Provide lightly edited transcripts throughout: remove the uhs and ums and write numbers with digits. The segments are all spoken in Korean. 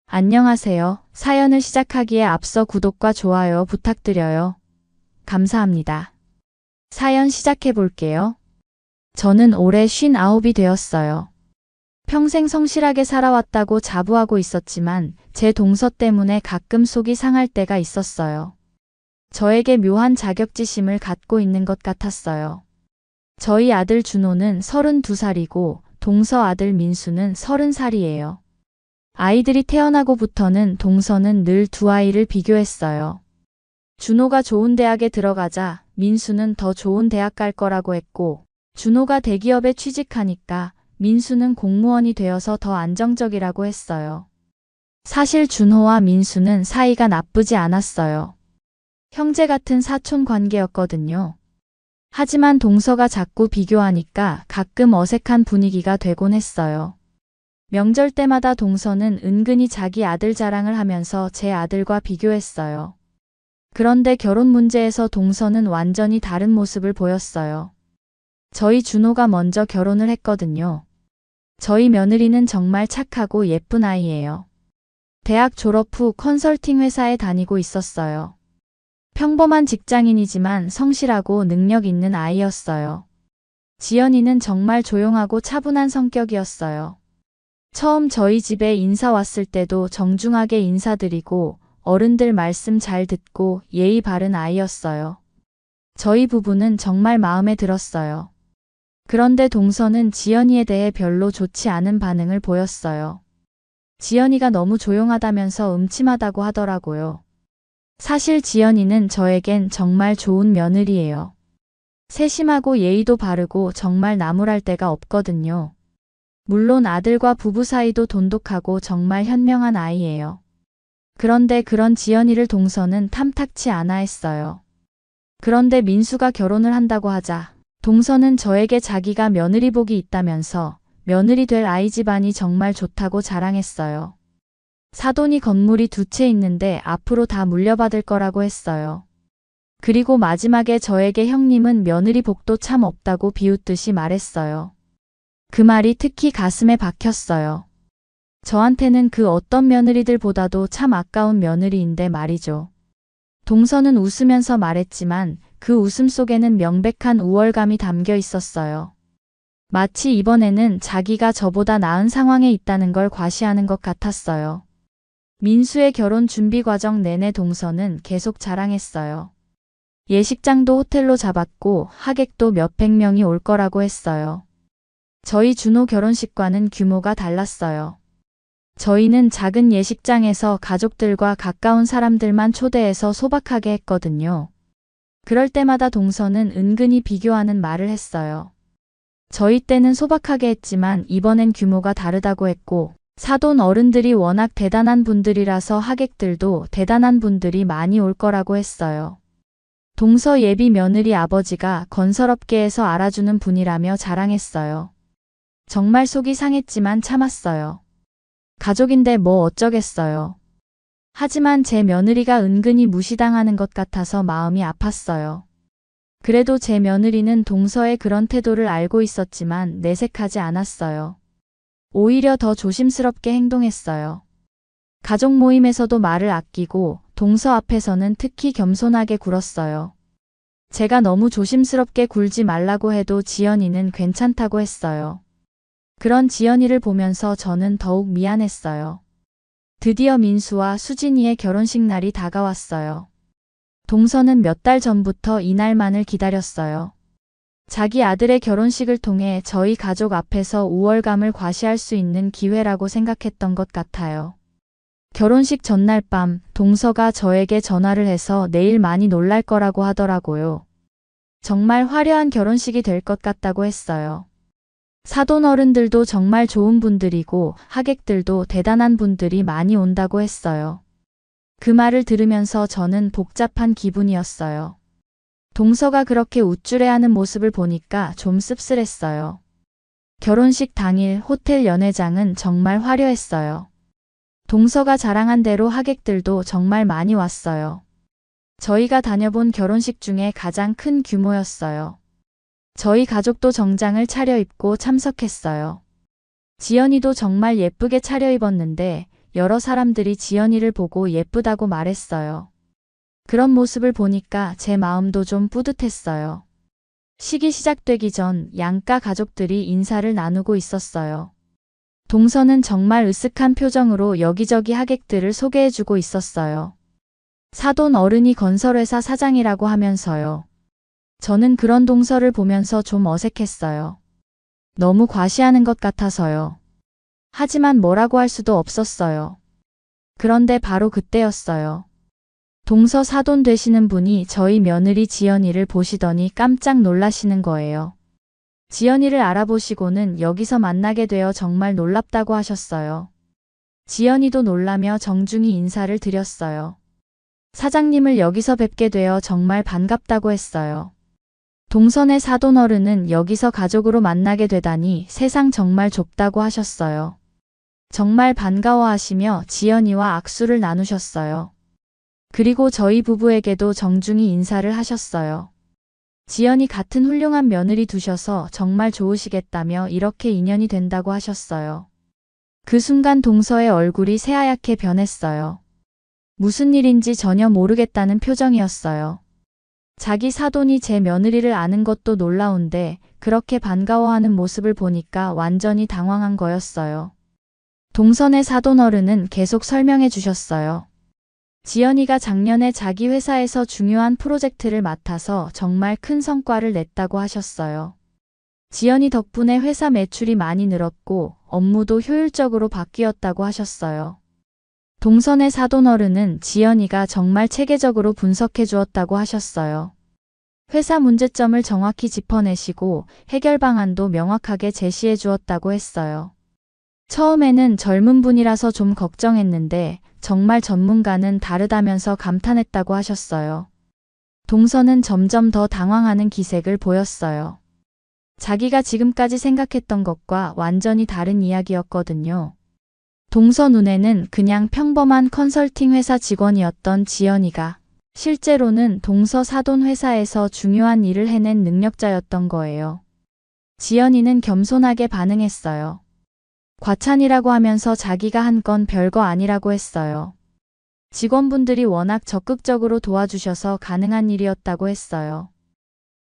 안녕하세요. 사연을 시작하기에 앞서 구독과 좋아요 부탁드려요. 감사합니다. 사연 시작해 볼게요. 저는 올해 59이 되었어요. 평생 성실하게 살아왔다고 자부하고 있었지만 제 동서 때문에 가끔 속이 상할 때가 있었어요. 저에게 묘한 자격지심을 갖고 있는 것 같았어요. 저희 아들 준호는 32살이고 동서 아들 민수는 30살이에요. 아이들이 태어나고부터는 동서는 늘 두 아이를 비교했어요. 준호가 좋은 대학에 들어가자 민수는 더 좋은 대학 갈 거라고 했고, 준호가 대기업에 취직하니까 민수는 공무원이 되어서 더 안정적이라고 했어요. 사실 준호와 민수는 사이가 나쁘지 않았어요. 형제 같은 사촌 관계였거든요. 하지만 동서가 자꾸 비교하니까 가끔 어색한 분위기가 되곤 했어요. 명절 때마다 동서는 은근히 자기 아들 자랑을 하면서 제 아들과 비교했어요. 그런데 결혼 문제에서 동서는 완전히 다른 모습을 보였어요. 저희 준호가 먼저 결혼을 했거든요. 저희 며느리는 정말 착하고 예쁜 아이예요. 대학 졸업 후 컨설팅 회사에 다니고 있었어요. 평범한 직장인이지만 성실하고 능력 있는 아이였어요. 지연이는 정말 조용하고 차분한 성격이었어요. 처음 저희 집에 인사 왔을 때도 정중하게 인사드리고 어른들 말씀 잘 듣고 예의 바른 아이였어요. 저희 부부는 정말 마음에 들었어요. 그런데 동서는 지연이에 대해 별로 좋지 않은 반응을 보였어요. 지연이가 너무 조용하다면서 음침하다고 하더라고요. 사실 지연이는 저에겐 정말 좋은 며느리예요. 세심하고 예의도 바르고 정말 나무랄 데가 없거든요. 물론 아들과 부부 사이도 돈독하고 정말 현명한 아이예요. 그런데 그런 지연이를 동서는 탐탁치 않아 했어요. 그런데 민수가 결혼을 한다고 하자 동서는 저에게 자기가 며느리 복이 있다면서 며느리 될 아이 집안이 정말 좋다고 자랑했어요. 사돈이 건물이 2채 있는데 앞으로 다 물려받을 거라고 했어요. 그리고 마지막에 저에게 형님은 며느리 복도 참 없다고 비웃듯이 말했어요. 그 말이 특히 가슴에 박혔어요. 저한테는 그 어떤 며느리들보다도 참 아까운 며느리인데 말이죠. 동서는 웃으면서 말했지만 그 웃음 속에는 명백한 우월감이 담겨 있었어요. 마치 이번에는 자기가 저보다 나은 상황에 있다는 걸 과시하는 것 같았어요. 민수의 결혼 준비 과정 내내 동서는 계속 자랑했어요. 예식장도 호텔로 잡았고 하객도 몇백 명이 올 거라고 했어요. 저희 준호 결혼식과는 규모가 달랐어요. 저희는 작은 예식장에서 가족들과 가까운 사람들만 초대해서 소박하게 했거든요. 그럴 때마다 동서는 은근히 비교하는 말을 했어요. 저희 때는 소박하게 했지만 이번엔 규모가 다르다고 했고, 사돈 어른들이 워낙 대단한 분들이라서 하객들도 대단한 분들이 많이 올 거라고 했어요. 동서 예비 며느리 아버지가 건설업계에서 알아주는 분이라며 자랑했어요. 정말 속이 상했지만 참았어요. 가족인데 뭐 어쩌겠어요. 하지만 제 며느리가 은근히 무시당하는 것 같아서 마음이 아팠어요. 그래도 제 며느리는 동서의 그런 태도를 알고 있었지만 내색하지 않았어요. 오히려 더 조심스럽게 행동했어요. 가족 모임에서도 말을 아끼고 동서 앞에서는 특히 겸손하게 굴었어요. 제가 너무 조심스럽게 굴지 말라고 해도 지연이는 괜찮다고 했어요. 그런 지연이를 보면서 저는 더욱 미안했어요. 드디어 민수와 수진이의 결혼식 날이 다가왔어요. 동서는 몇 달 전부터 이날만을 기다렸어요. 자기 아들의 결혼식을 통해 저희 가족 앞에서 우월감을 과시할 수 있는 기회라고 생각했던 것 같아요. 결혼식 전날 밤 동서가 저에게 전화를 해서 내일 많이 놀랄 거라고 하더라고요. 정말 화려한 결혼식이 될 것 같다고 했어요. 사돈 어른들도 정말 좋은 분들이고 하객들도 대단한 분들이 많이 온다고 했어요. 그 말을 들으면서 저는 복잡한 기분이었어요. 동서가 그렇게 우쭐해하는 모습을 보니까 좀 씁쓸했어요. 결혼식 당일 호텔 연회장은 정말 화려했어요. 동서가 자랑한 대로 하객들도 정말 많이 왔어요. 저희가 다녀본 결혼식 중에 가장 큰 규모였어요. 저희 가족도 정장을 차려입고 참석했어요. 지연이도 정말 예쁘게 차려입었는데 여러 사람들이 지연이를 보고 예쁘다고 말했어요. 그런 모습을 보니까 제 마음도 좀 뿌듯했어요. 식이 시작되기 전 양가 가족들이 인사를 나누고 있었어요. 동서는 정말 으쓱한 표정으로 여기저기 하객들을 소개해주고 있었어요. 사돈 어른이 건설회사 사장이라고 하면서요. 저는 그런 동서를 보면서 좀 어색했어요. 너무 과시하는 것 같아서요. 하지만 뭐라고 할 수도 없었어요. 그런데 바로 그때였어요. 동서 사돈 되시는 분이 저희 며느리 지연이를 보시더니 깜짝 놀라시는 거예요. 지연이를 알아보시고는 여기서 만나게 되어 정말 놀랍다고 하셨어요. 지연이도 놀라며 정중히 인사를 드렸어요. 사장님을 여기서 뵙게 되어 정말 반갑다고 했어요. 동선의 사돈 어른은 여기서 가족으로 만나게 되다니 세상 정말 좁다고 하셨어요. 정말 반가워하시며 지연이와 악수를 나누셨어요. 그리고 저희 부부에게도 정중히 인사를 하셨어요. 지연이 같은 훌륭한 며느리 두셔서 정말 좋으시겠다며 이렇게 인연이 된다고 하셨어요. 그 순간 동서의 얼굴이 새하얗게 변했어요. 무슨 일인지 전혀 모르겠다는 표정이었어요. 자기 사돈이 제 며느리를 아는 것도 놀라운데 그렇게 반가워하는 모습을 보니까 완전히 당황한 거였어요. 동선의 사돈 어른은 계속 설명해 주셨어요. 지연이가 작년에 자기 회사에서 중요한 프로젝트를 맡아서 정말 큰 성과를 냈다고 하셨어요. 지연이 덕분에 회사 매출이 많이 늘었고 업무도 효율적으로 바뀌었다고 하셨어요. 동선의 사돈 어른은 지연이가 정말 체계적으로 분석해 주었다고 하셨어요. 회사 문제점을 정확히 짚어내시고 해결 방안도 명확하게 제시해 주었다고 했어요. 처음에는 젊은 분이라서 좀 걱정했는데 정말 전문가는 다르다면서 감탄했다고 하셨어요. 동서는 점점 더 당황하는 기색을 보였어요. 자기가 지금까지 생각했던 것과 완전히 다른 이야기였거든요. 동서 눈에는 그냥 평범한 컨설팅 회사 직원이었던 지연이가 실제로는 동서 사돈 회사에서 중요한 일을 해낸 능력자였던 거예요. 지연이는 겸손하게 반응했어요. 과찬이라고 하면서 자기가 한 건 별거 아니라고 했어요. 직원분들이 워낙 적극적으로 도와주셔서 가능한 일이었다고 했어요.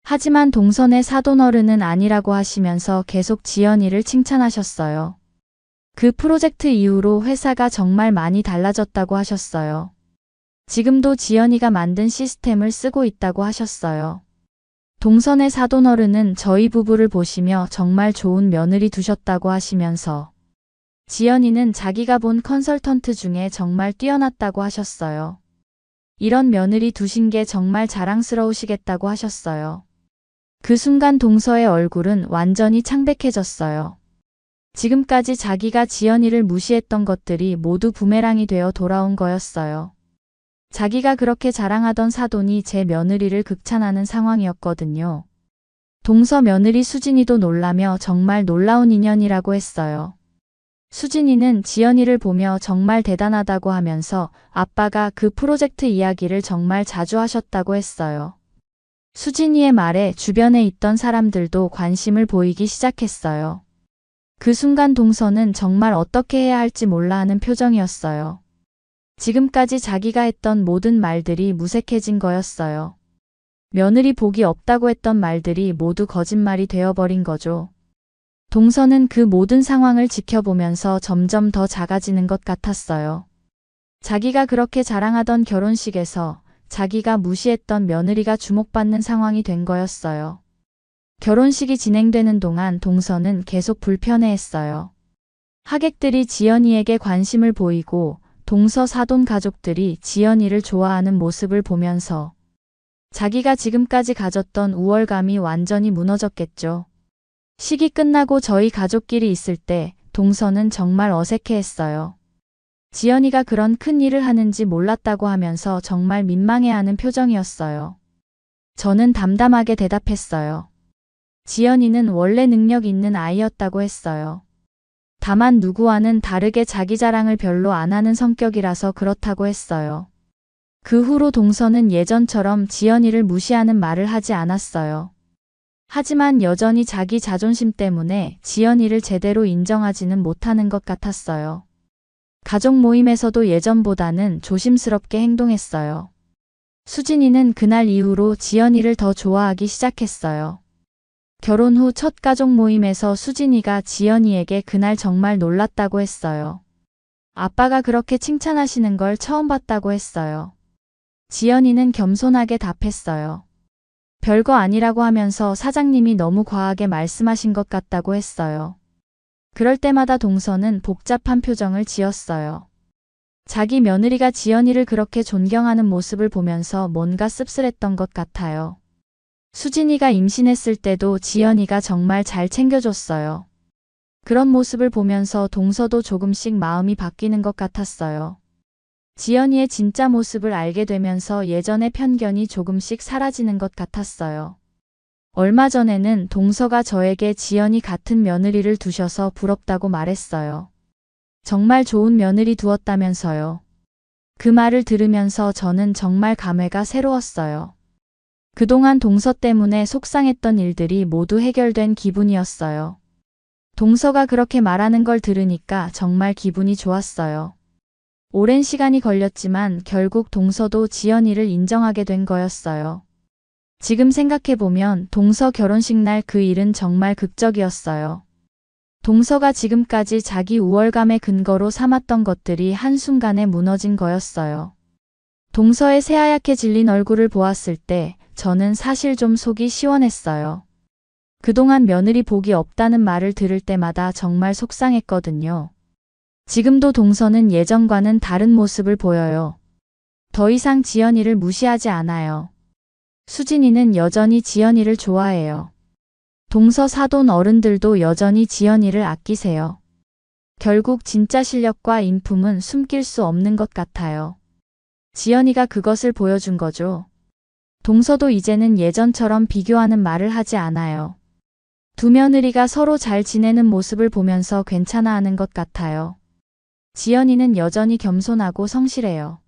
하지만 동선의 사돈 어른은 아니라고 하시면서 계속 지연이를 칭찬하셨어요. 그 프로젝트 이후로 회사가 정말 많이 달라졌다고 하셨어요. 지금도 지연이가 만든 시스템을 쓰고 있다고 하셨어요. 동선의 사돈 어른은 저희 부부를 보시며 정말 좋은 며느리 두셨다고 하시면서 지연이는 자기가 본 컨설턴트 중에 정말 뛰어났다고 하셨어요. 이런 며느리 두신 게 정말 자랑스러우시겠다고 하셨어요. 그 순간 동서의 얼굴은 완전히 창백해졌어요. 지금까지 자기가 지연이를 무시했던 것들이 모두 부메랑이 되어 돌아온 거였어요. 자기가 그렇게 자랑하던 사돈이 제 며느리를 극찬하는 상황이었거든요. 동서 며느리 수진이도 놀라며 정말 놀라운 인연이라고 했어요. 수진이는 지연이를 보며 정말 대단하다고 하면서 아빠가 그 프로젝트 이야기를 정말 자주 하셨다고 했어요. 수진이의 말에 주변에 있던 사람들도 관심을 보이기 시작했어요. 그 순간 동서는 정말 어떻게 해야 할지 몰라 하는 표정이었어요. 지금까지 자기가 했던 모든 말들이 무색해진 거였어요. 며느리 복이 없다고 했던 말들이 모두 거짓말이 되어버린 거죠. 동서는 그 모든 상황을 지켜보면서 점점 더 작아지는 것 같았어요. 자기가 그렇게 자랑하던 결혼식에서 자기가 무시했던 며느리가 주목받는 상황이 된 거였어요. 결혼식이 진행되는 동안 동서는 계속 불편해했어요. 하객들이 지연이에게 관심을 보이고 동서 사돈 가족들이 지연이를 좋아하는 모습을 보면서 자기가 지금까지 가졌던 우월감이 완전히 무너졌겠죠. 식이 끝나고 저희 가족끼리 있을 때 동서는 정말 어색해했어요. 지연이가 그런 큰 일을 하는지 몰랐다고 하면서 정말 민망해하는 표정이었어요. 저는 담담하게 대답했어요. 지연이는 원래 능력 있는 아이였다고 했어요. 다만 누구와는 다르게 자기 자랑을 별로 안 하는 성격이라서 그렇다고 했어요. 그 후로 동서는 예전처럼 지연이를 무시하는 말을 하지 않았어요. 하지만 여전히 자기 자존심 때문에 지연이를 제대로 인정하지는 못하는 것 같았어요. 가족 모임에서도 예전보다는 조심스럽게 행동했어요. 수진이는 그날 이후로 지연이를 더 좋아하기 시작했어요. 결혼 후 첫 가족 모임에서 수진이가 지연이에게 그날 정말 놀랐다고 했어요. 아빠가 그렇게 칭찬하시는 걸 처음 봤다고 했어요. 지연이는 겸손하게 답했어요. 별거 아니라고 하면서 사장님이 너무 과하게 말씀하신 것 같다고 했어요. 그럴 때마다 동서는 복잡한 표정을 지었어요. 자기 며느리가 지연이를 그렇게 존경하는 모습을 보면서 뭔가 씁쓸했던 것 같아요. 수진이가 임신했을 때도 지연이가 정말 잘 챙겨줬어요. 그런 모습을 보면서 동서도 조금씩 마음이 바뀌는 것 같았어요. 지연이의 진짜 모습을 알게 되면서 예전의 편견이 조금씩 사라지는 것 같았어요. 얼마 전에는 동서가 저에게 지연이 같은 며느리를 두셔서 부럽다고 말했어요. 정말 좋은 며느리 두었다면서요. 그 말을 들으면서 저는 정말 감회가 새로웠어요. 그동안 동서 때문에 속상했던 일들이 모두 해결된 기분이었어요. 동서가 그렇게 말하는 걸 들으니까 정말 기분이 좋았어요. 오랜 시간이 걸렸지만 결국 동서도 지연이를 인정하게 된 거였어요. 지금 생각해보면 동서 결혼식 날 그 일은 정말 극적이었어요. 동서가 지금까지 자기 우월감의 근거로 삼았던 것들이 한순간에 무너진 거였어요. 동서의 새하얗게 질린 얼굴을 보았을 때 저는 사실 좀 속이 시원했어요. 그동안 며느리 복이 없다는 말을 들을 때마다 정말 속상했거든요. 지금도 동서는 예전과는 다른 모습을 보여요. 더 이상 지연이를 무시하지 않아요. 수진이는 여전히 지연이를 좋아해요. 동서 사돈 어른들도 여전히 지연이를 아끼세요. 결국 진짜 실력과 인품은 숨길 수 없는 것 같아요. 지연이가 그것을 보여준 거죠. 동서도 이제는 예전처럼 비교하는 말을 하지 않아요. 두 며느리가 서로 잘 지내는 모습을 보면서 괜찮아하는 것 같아요. 지연이는 여전히 겸손하고 성실해요.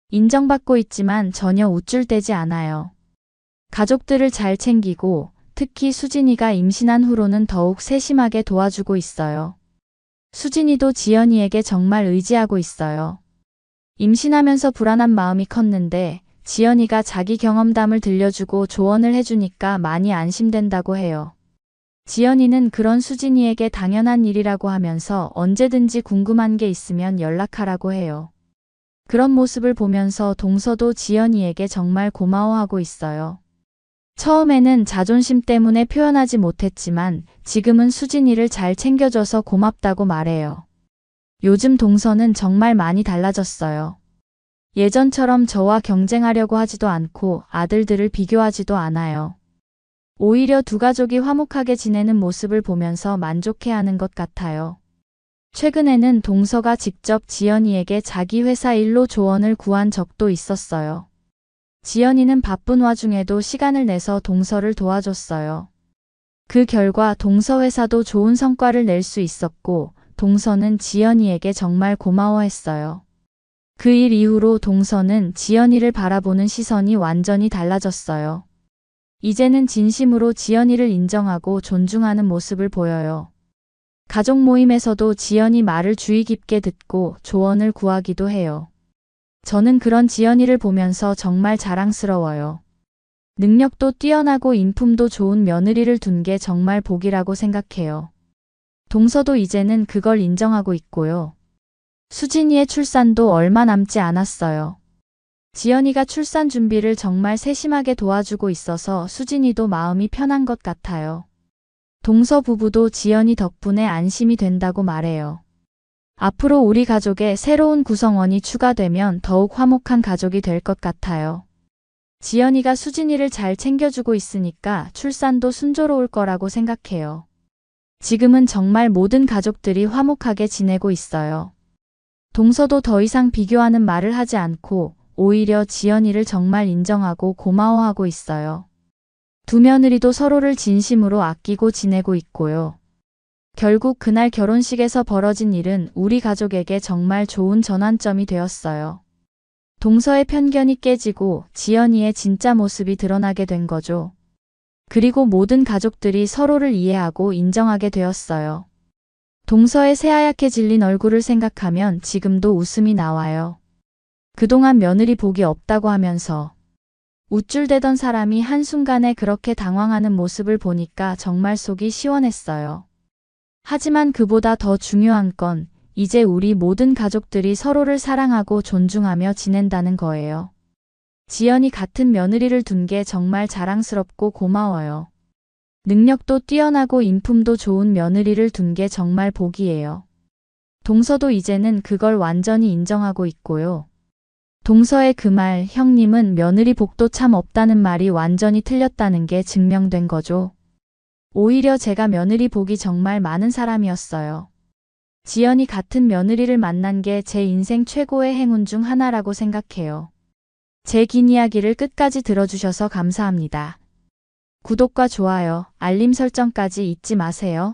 인정받고 있지만 전혀 우쭐대지 않아요. 가족들을 잘 챙기고 특히 수진이가 임신한 후로는 더욱 세심하게 도와주고 있어요. 수진이도 지연이에게 정말 의지하고 있어요. 임신하면서 불안한 마음이 컸는데 지연이가 자기 경험담을 들려주고 조언을 해주니까 많이 안심된다고 해요. 지연이는 그런 수진이에게 당연한 일이라고 하면서 언제든지 궁금한 게 있으면 연락하라고 해요. 그런 모습을 보면서 동서도 지연이에게 정말 고마워하고 있어요. 처음에는 자존심 때문에 표현하지 못했지만 지금은 수진이를 잘 챙겨줘서 고맙다고 말해요. 요즘 동서는 정말 많이 달라졌어요. 예전처럼 저와 경쟁하려고 하지도 않고 아들들을 비교하지도 않아요. 오히려 두 가족이 화목하게 지내는 모습을 보면서 만족해하는 것 같아요. 최근에는 동서가 직접 지연이에게 자기 회사 일로 조언을 구한 적도 있었어요. 지연이는 바쁜 와중에도 시간을 내서 동서를 도와줬어요. 그 결과 동서 회사도 좋은 성과를 낼 수 있었고 동서는 지연이에게 정말 고마워했어요. 그 일 이후로 동서는 지연이를 바라보는 시선이 완전히 달라졌어요. 이제는 진심으로 지연이를 인정하고 존중하는 모습을 보여요. 가족 모임에서도 지연이 말을 주의 깊게 듣고 조언을 구하기도 해요. 저는 그런 지연이를 보면서 정말 자랑스러워요. 능력도 뛰어나고 인품도 좋은 며느리를 둔 게 정말 복이라고 생각해요. 동서도 이제는 그걸 인정하고 있고요. 수진이의 출산도 얼마 남지 않았어요. 지연이가 출산 준비를 정말 세심하게 도와주고 있어서 수진이도 마음이 편한 것 같아요. 동서 부부도 지연이 덕분에 안심이 된다고 말해요. 앞으로 우리 가족에 새로운 구성원이 추가되면 더욱 화목한 가족이 될 것 같아요. 지연이가 수진이를 잘 챙겨주고 있으니까 출산도 순조로울 거라고 생각해요. 지금은 정말 모든 가족들이 화목하게 지내고 있어요. 동서도 더 이상 비교하는 말을 하지 않고 오히려 지연이를 정말 인정하고 고마워하고 있어요. 두 며느리도 서로를 진심으로 아끼고 지내고 있고요. 결국 그날 결혼식에서 벌어진 일은 우리 가족에게 정말 좋은 전환점이 되었어요. 동서의 편견이 깨지고 지연이의 진짜 모습이 드러나게 된 거죠. 그리고 모든 가족들이 서로를 이해하고 인정하게 되었어요. 동서의 새하얗게 질린 얼굴을 생각하면 지금도 웃음이 나와요. 그동안 며느리 복이 없다고 하면서 우쭐대던 사람이 한순간에 그렇게 당황하는 모습을 보니까 정말 속이 시원했어요. 하지만 그보다 더 중요한 건 이제 우리 모든 가족들이 서로를 사랑하고 존중하며 지낸다는 거예요. 지연이 같은 며느리를 둔 게 정말 자랑스럽고 고마워요. 능력도 뛰어나고 인품도 좋은 며느리를 둔 게 정말 복이에요. 동서도 이제는 그걸 완전히 인정하고 있고요. 동서의 그 말, 형님은 며느리 복도 참 없다는 말이 완전히 틀렸다는 게 증명된 거죠. 오히려 제가 며느리 복이 정말 많은 사람이었어요. 지연이 같은 며느리를 만난 게 제 인생 최고의 행운 중 하나라고 생각해요. 제 긴 이야기를 끝까지 들어주셔서 감사합니다. 구독과 좋아요, 알림 설정까지 잊지 마세요.